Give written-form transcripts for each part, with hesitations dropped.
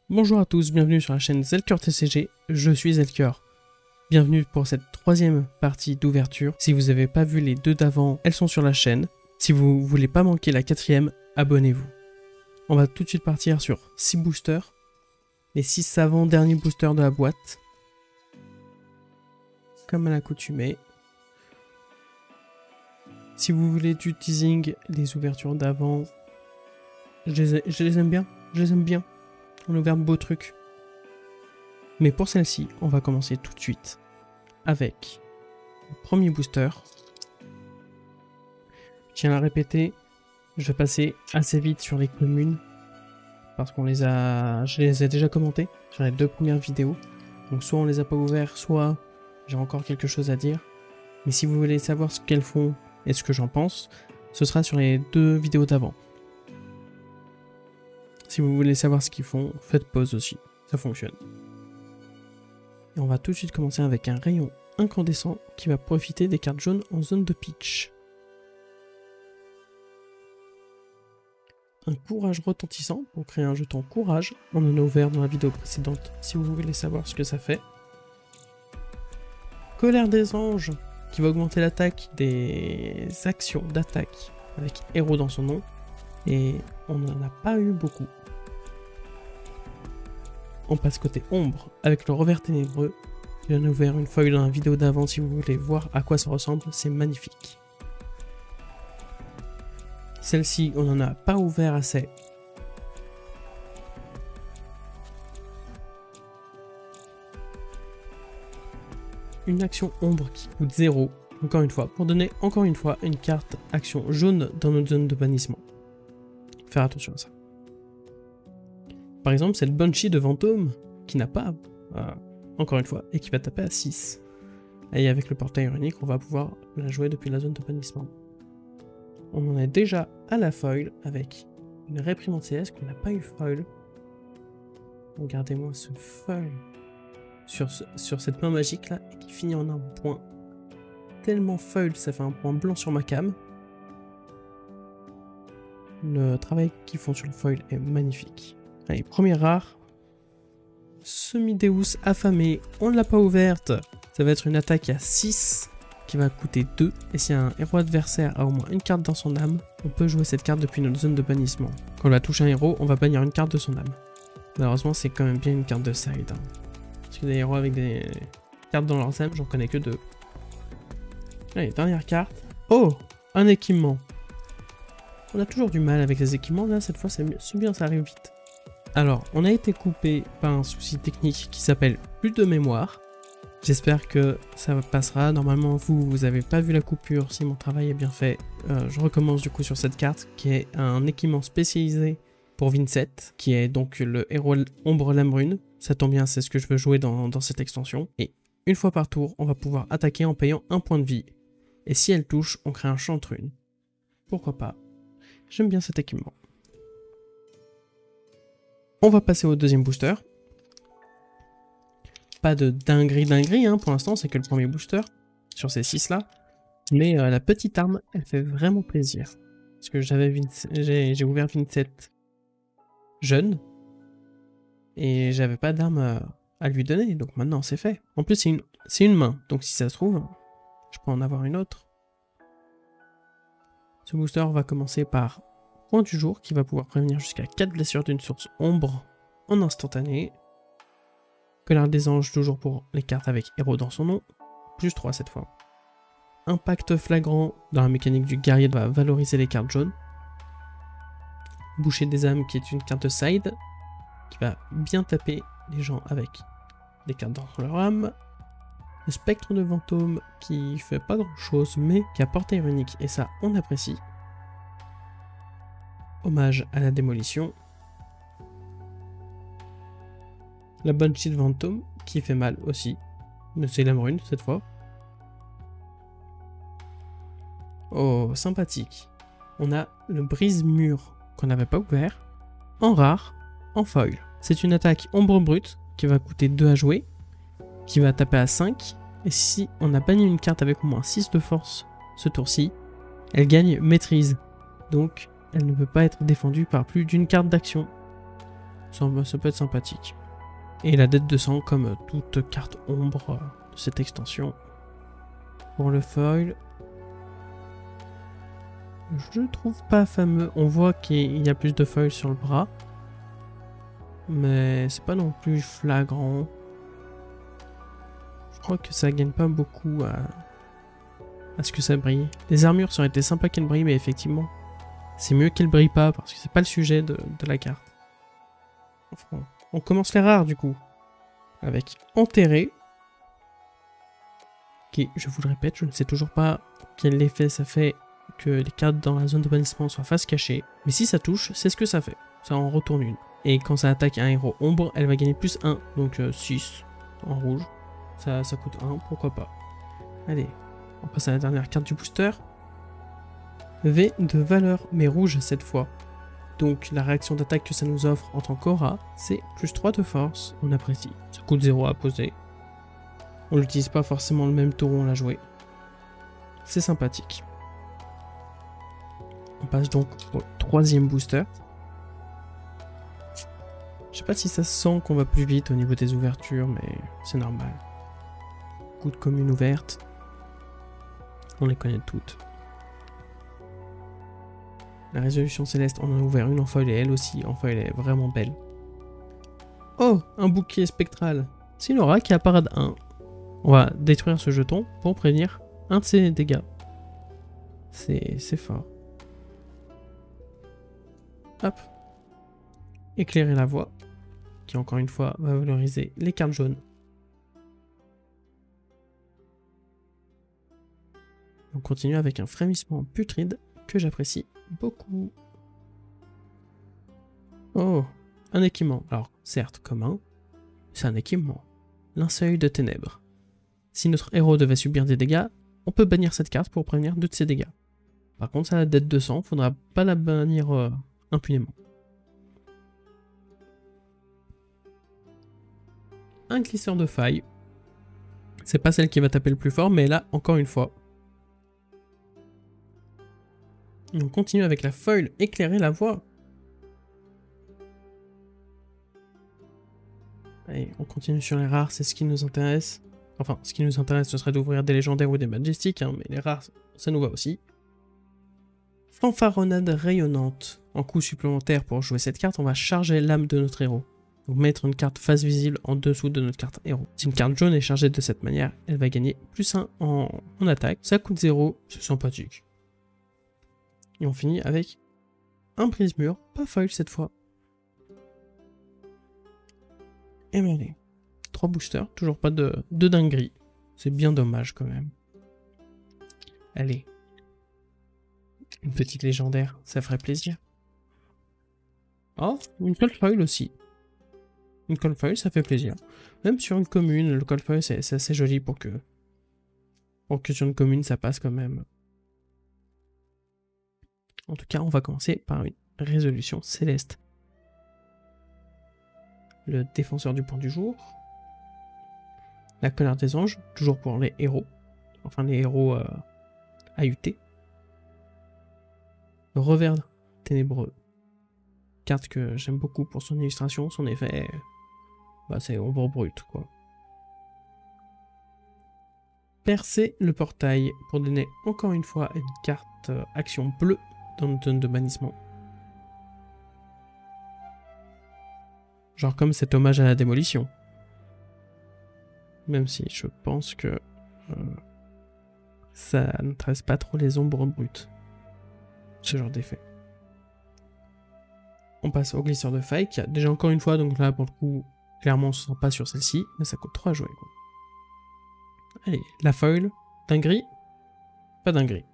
Bonjour à tous, bienvenue sur la chaîne Zelker TCG, je suis Zelker. Bienvenue pour cette troisième partie d'ouverture. Si vous n'avez pas vu les deux d'avant, elles sont sur la chaîne. Si vous voulez pas manquer la quatrième, abonnez-vous. On va tout de suite partir sur 6 boosters. Les 6 avant-derniers boosters de la boîte. Comme à l'accoutumée. Si vous voulez du teasing, les ouvertures d'avant, je les aime bien, On a ouvert de beaux trucs. Mais pour celle-ci, on va commencer tout de suite avec le premier booster. Je tiens à répéter, je vais passer assez vite sur les communes parce je les ai déjà commentées sur les deux premières vidéos. Donc soit on les a pas ouverts, soit j'ai encore quelque chose à dire. Mais si vous voulez savoir ce qu'elles font et ce que j'en pense, ce sera sur les deux vidéos d'avant. Si vous voulez savoir ce qu'ils font, faites pause aussi, ça fonctionne. Et on va tout de suite commencer avec un rayon incandescent qui va profiter des cartes jaunes en zone de pitch. Un courage retentissant pour créer un jeton courage. On en a ouvert dans la vidéo précédente si vous voulez savoir ce que ça fait. Colère des anges qui va augmenter l'attaque des actions d'attaque avec héros dans son nom. Et on n'en a pas eu beaucoup. On passe côté ombre avec le revers ténébreux. J'en ai ouvert une feuille dans la vidéo d'avant si vous voulez voir à quoi ça ressemble, c'est magnifique. Celle-ci, on n'en a pas ouvert assez. Une action ombre qui coûte 0, encore une fois, pour donner encore une fois une carte action jaune dans notre zone de bannissement. Faire attention à ça. Par exemple, cette Banshee de Fantôme qui n'a pas, encore une fois, et qui va taper à 6. Et avec le portail unique, on va pouvoir la jouer depuis la zone de bannissement. On en est déjà à la foil avec une réprimande CS qu'on n'a pas eu foil. Regardez-moi ce foil sur cette main magique là et qui finit en un point. Tellement foil, ça fait un point blanc sur ma cam. Le travail qu'ils font sur le foil est magnifique. Allez, première rare. Semi-Deus affamé. On ne l'a pas ouverte. Ça va être une attaque à 6 qui va coûter 2. Et si un héros adversaire a au moins une carte dans son âme, on peut jouer cette carte depuis notre zone de bannissement. Quand on va toucher un héros, on va bannir une carte de son âme. Malheureusement, c'est quand même bien une carte de side. Parce que des héros avec des cartes dans leurs âmes, j'en connais que 2. Allez, dernière carte. Oh, un équipement. On a toujours du mal avec les équipements. Là, cette fois, c'est bien, ça arrive vite. Alors, on a été coupé par un souci technique qui s'appelle plus de mémoire. J'espère que ça passera. Normalement, vous n'avez pas vu la coupure. Si mon travail est bien fait, je recommence du coup sur cette carte qui est un équipement spécialisé pour Vincent, qui est donc le héros Ombre Lambrune. Ça tombe bien, c'est ce que je veux jouer dans cette extension. Et une fois par tour, on va pouvoir attaquer en payant un point de vie. Et si elle touche, on crée un champ de runes. Pourquoi pas? J'aime bien cet équipement. On va passer au deuxième booster. Pas de dinguerie hein, pour l'instant, c'est que le premier booster sur ces 6 là. Mais la petite arme, elle fait vraiment plaisir. Parce que j'ai ouvert Vincent jeune. Et j'avais pas d'arme à lui donner, donc maintenant c'est fait. En plus c'est une main, donc si ça se trouve, je peux en avoir une autre. Ce booster va commencer par Point du jour qui va pouvoir prévenir jusqu'à 4 blessures d'une source ombre en instantané. Colère des anges toujours pour les cartes avec héros dans son nom, plus 3 cette fois. Impact flagrant dans la mécanique du guerrier va valoriser les cartes jaunes. Boucher des âmes qui est une carte side qui va bien taper les gens avec des cartes dans leur âme. Le spectre de fantôme qui fait pas grand chose mais qui a portée unique et ça on apprécie. Hommage à la démolition. La Banshee de Fantôme qui fait mal aussi. Mais c'est la brune cette fois. Oh, sympathique. On a le brise-mur qu'on n'avait pas ouvert. En rare, en foil. C'est une attaque ombre brute qui va coûter 2 à jouer. Qui va taper à 5. Et si on a banni une carte avec au moins 6 de force ce tour-ci, elle gagne maîtrise. Donc elle ne peut pas être défendue par plus d'une carte d'action. Ça peut être sympathique. Et la dette de sang comme toute carte ombre de cette extension. Pour le foil, je trouve pas fameux. On voit qu'il y a plus de foils sur le bras. Mais c'est pas non plus flagrant. Je crois que ça gagne pas beaucoup à ce que ça brille. Les armures, ça aurait été sympa qu'elles brillent, mais effectivement, c'est mieux qu'elles brillent pas parce que c'est pas le sujet de la carte. Enfin, on commence les rares du coup. Avec Enterré. Qui, je vous le répète, je ne sais toujours pas quel effet ça fait que les cartes dans la zone de bannissement soient face cachée. Mais si ça touche, c'est ce que ça fait. Ça en retourne une. Et quand ça attaque un héros ombre, elle va gagner plus 1. Donc 6 en rouge. Ça coûte 1, pourquoi pas. Allez, on passe à la dernière carte du booster. V de valeur, mais rouge cette fois. Donc la réaction d'attaque que ça nous offre en tant qu'aura, c'est plus 3 de force, on apprécie. Ça coûte 0 à poser. On l'utilise pas forcément le même tour où on l'a joué. C'est sympathique. On passe donc au troisième booster. Je sais pas si ça se sent qu'on va plus vite au niveau des ouvertures, mais c'est normal. Beaucoup de communes ouvertes. On les connaît toutes. La résolution céleste, on en a ouvert une en foil et elle aussi en foil, elle est vraiment belle. Oh, un bouquet spectral. C'est une aura qui a parade 1. On va détruire ce jeton pour prévenir un de ses dégâts. C'est fort. Hop. Éclairer la voie, qui encore une fois va valoriser les cartes jaunes. On continue avec un frémissement putride que j'apprécie beaucoup. Oh, un équipement. Alors, certes, commun, c'est un équipement. Linceul de ténèbres. Si notre héros devait subir des dégâts, on peut bannir cette carte pour prévenir 2 de ses dégâts. Par contre, ça a la dette de sang, faudra pas la bannir impunément. Un glisseur de faille. C'est pas celle qui va taper le plus fort, mais là, encore une fois. Et on continue avec la foil, éclairer la voie. Allez, on continue sur les rares, c'est ce qui nous intéresse. Enfin, ce qui nous intéresse, ce serait d'ouvrir des légendaires ou des majestiques, hein, mais les rares, ça nous va aussi. Fanfaronnade rayonnante. En coût supplémentaire pour jouer cette carte, on va charger l'âme de notre héros. Donc mettre une carte face visible en dessous de notre carte héros. Si une carte jaune est chargée de cette manière, elle va gagner plus 1 en attaque. Ça coûte 0, c'est sympathique. Et on finit avec un brise-mur, pas foil cette fois. Et ben allez, 3 boosters, toujours pas de dinguerie. C'est bien dommage quand même. Allez, une petite légendaire, ça ferait plaisir. Oh, une cold foil aussi. Une cold foil, ça fait plaisir. Même sur une commune, le cold foil c'est assez joli pour que sur une commune ça passe quand même. En tout cas, on va commencer par une résolution céleste. Le défenseur du point du jour. La colère des anges, toujours pour les héros. Enfin, les héros AUT. Le revers ténébreux. Carte que j'aime beaucoup pour son illustration, son effet. Bah, c'est ombre brute, quoi. Percer le portail pour donner encore une fois une carte action bleue dans notre zone de bannissement. Genre comme cet hommage à la démolition. Même si je pense que ça n'intéresse pas trop les ombres brutes. Ce genre d'effet. On passe au glisseur de faille qui a déjà encore une fois, donc là pour le coup, clairement on se sent pas sur celle-ci, mais ça coûte 3 à jouer. Quoi. Allez, la foil, dinguerie, pas dinguerie.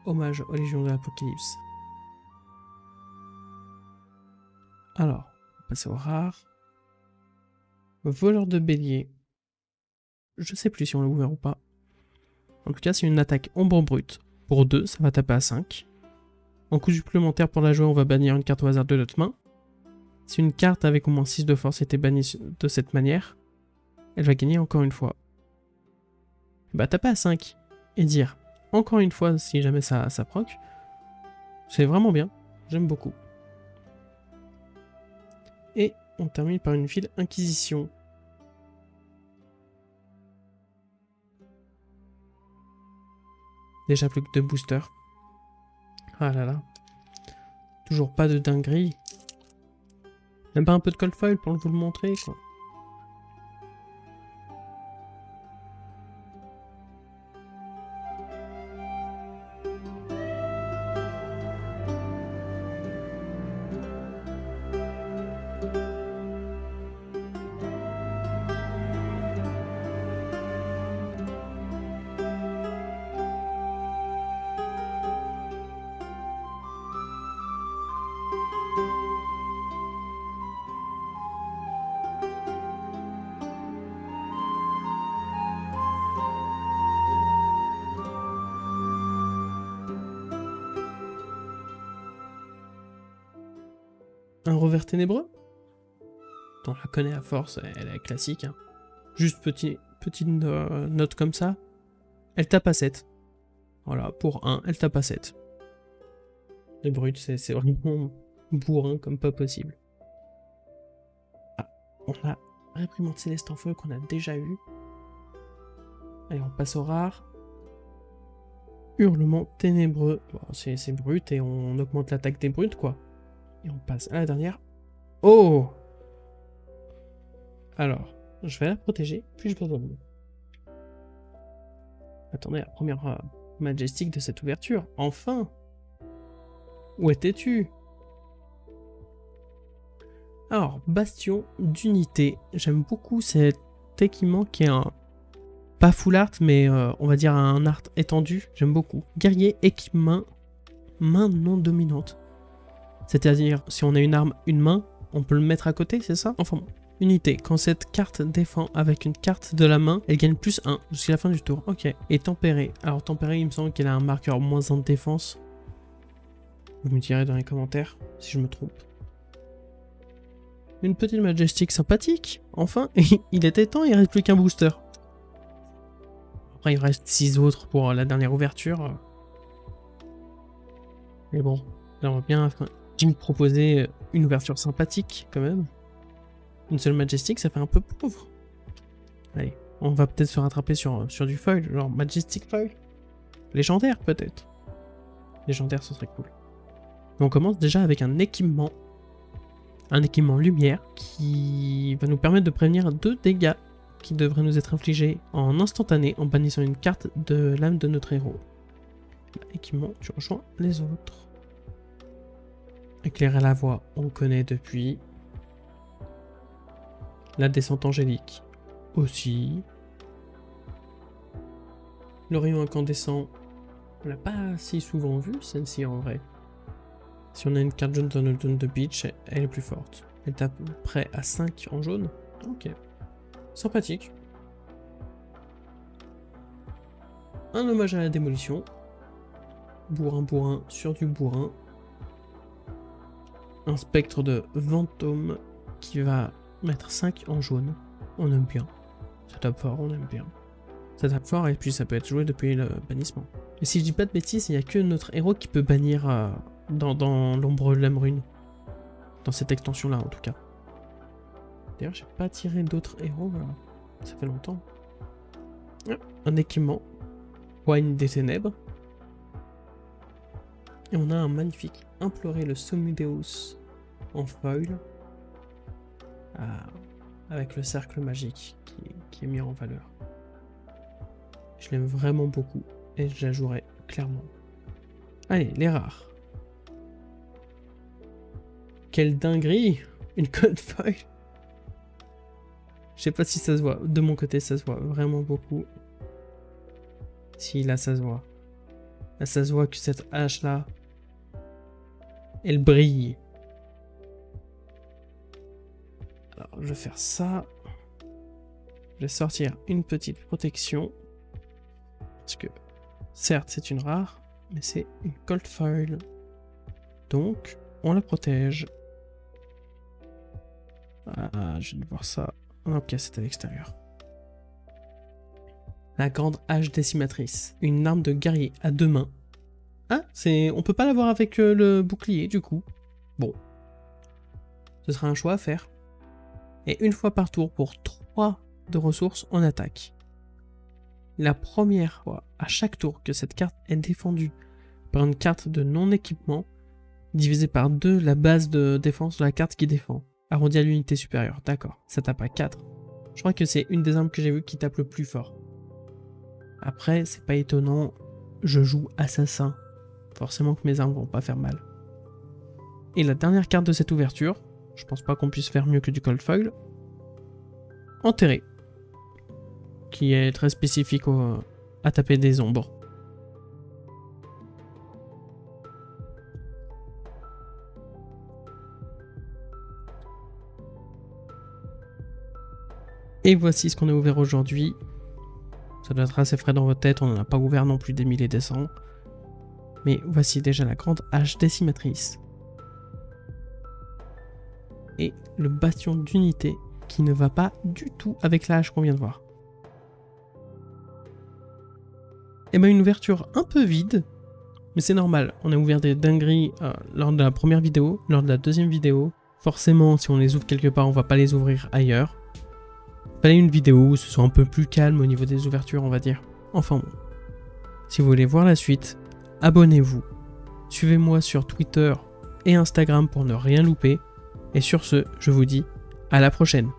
Hommage aux légions de l'Apocalypse. Alors, on va passer au rare. Voleur de bélier. Je sais plus si on l'a ouvert ou pas. En tout cas, c'est une attaque ombre brute. Pour 2, ça va taper à 5. En coût supplémentaire pour la jouer, on va bannir une carte au hasard de notre main. Si une carte avec au moins 6 de force était bannie de cette manière, elle va gagner encore une fois. Bah taper à 5 et dire encore une fois si jamais ça proc, c'est vraiment bien, j'aime beaucoup. Et on termine par une ville Inquisition. Déjà plus que 2 boosters. Ah là là. Toujours pas de dinguerie. Même pas un peu de cold foil pour vous le montrer, quoi. Un revers ténébreux? On la connaît à force, elle est classique. Hein. Juste petite note comme ça. Elle tape à 7. Voilà, pour 1, elle tape à 7. Les brutes, c'est vraiment bourrin comme pas possible. Ah, on a réprimande céleste en feu qu'on a déjà eu. Allez, on passe au rare. Hurlement ténébreux. Bon, c'est brut et on augmente l'attaque des brutes, quoi. Et on passe à la dernière. Oh! Alors, je vais la protéger, puis je vais revenir. Attendez, la première majestic de cette ouverture. Enfin! Où étais-tu? Alors, bastion d'unité. J'aime beaucoup cet équipement qui est un... pas full art, mais on va dire un art étendu. J'aime beaucoup. Guerrier, équipement, main non dominante. C'est-à-dire, si on a une arme, une main, on peut le mettre à côté, c'est ça? Enfin bon. Unité. Quand cette carte défend avec une carte de la main, elle gagne plus 1 jusqu'à la fin du tour. Ok. Et tempéré. Alors tempéré, il me semble qu'elle a un marqueur moins 1 de défense. Vous me direz dans les commentaires si je me trompe. Une petite majestic sympathique. Enfin, il était temps, il reste plus qu'un booster. Après, il reste 6 autres pour la dernière ouverture. Mais bon, j'aimerais bien me proposer une ouverture sympathique quand même. Une seule majestic, ça fait un peu pauvre. Allez, on va peut-être se rattraper sur du foil, genre majestic foil. Légendaire peut-être. Légendaire, ce serait cool. Mais on commence déjà avec un équipement. Un équipement lumière qui va nous permettre de prévenir 2 dégâts qui devraient nous être infligés en instantané en bannissant une carte de l'âme de notre héros. Équipement, tu rejoins les autres. Éclairer la voie, on connaît depuis. La descente angélique aussi. Le rayon incandescent, on l'a pas si souvent vu celle-ci en vrai. Si on a une carte jaune dans notre zone de beach, elle est plus forte. Elle tape près à 5 en jaune. Ok. Sympathique. Un hommage à la démolition. Bourrin sur du bourrin. Un spectre de Ventôme qui va mettre 5 en jaune. On aime bien. Ça tape fort, on aime bien. Ça tape fort et puis ça peut être joué depuis le bannissement. Et si je dis pas de bêtises, il n'y a que notre héros qui peut bannir dans l'ombre Lamrune. Dans cette extension-là en tout cas. D'ailleurs, j'ai pas tiré d'autres héros, voilà. Ça fait longtemps. Ah, un équipement. Wine des ténèbres. Et on a un magnifique Implorer le Sommudeus en foil. Avec le cercle magique qui est mis en valeur. Je l'aime vraiment beaucoup et je la jouerai clairement. Allez, les rares. Quelle dinguerie! Une code foil! Je sais pas si ça se voit. De mon côté, ça se voit vraiment beaucoup. Si, là, ça se voit. Là, ça se voit que cette hache-là, elle brille. Alors, je vais faire ça. Je vais sortir une petite protection. Parce que, certes, c'est une rare, mais c'est une cold foil. Donc, on la protège. Ah, je vais voir ça. Ok, c'est à l'extérieur. La grande hache décimatrice. Une arme de guerrier à 2 mains. Ah, on peut pas l'avoir avec le bouclier, du coup. Bon. Ce sera un choix à faire. Et une fois par tour pour 3 de ressources, on attaque. La première fois à chaque tour que cette carte est défendue par une carte de non-équipement, divisé par 2 la base de défense de la carte qui défend. Arrondi à l'unité supérieure, d'accord. Ça tape à 4. Je crois que c'est une des armes que j'ai vues qui tape le plus fort. Après, c'est pas étonnant, je joue assassin. Forcément que mes armes vont pas faire mal. Et la dernière carte de cette ouverture, je pense pas qu'on puisse faire mieux que du Cold Foil. Enterré. Qui est très spécifique à taper des ombres. Et voici ce qu'on a ouvert aujourd'hui. Ça doit être assez frais dans votre tête, on n'en a pas ouvert non plus des milliers et des cents. Mais voici déjà la grande hache décimatrice. Et le bastion d'unité qui ne va pas du tout avec la hache qu'on vient de voir. Et bien une ouverture un peu vide, mais c'est normal. On a ouvert des dingueries lors de la première vidéo, lors de la deuxième vidéo. Forcément, si on les ouvre quelque part, on va pas les ouvrir ailleurs. Fallait une vidéo où ce soit un peu plus calme au niveau des ouvertures, on va dire. Enfin bon. Si vous voulez voir la suite, abonnez-vous. Suivez-moi sur Twitter et Instagram pour ne rien louper. Et sur ce, je vous dis à la prochaine.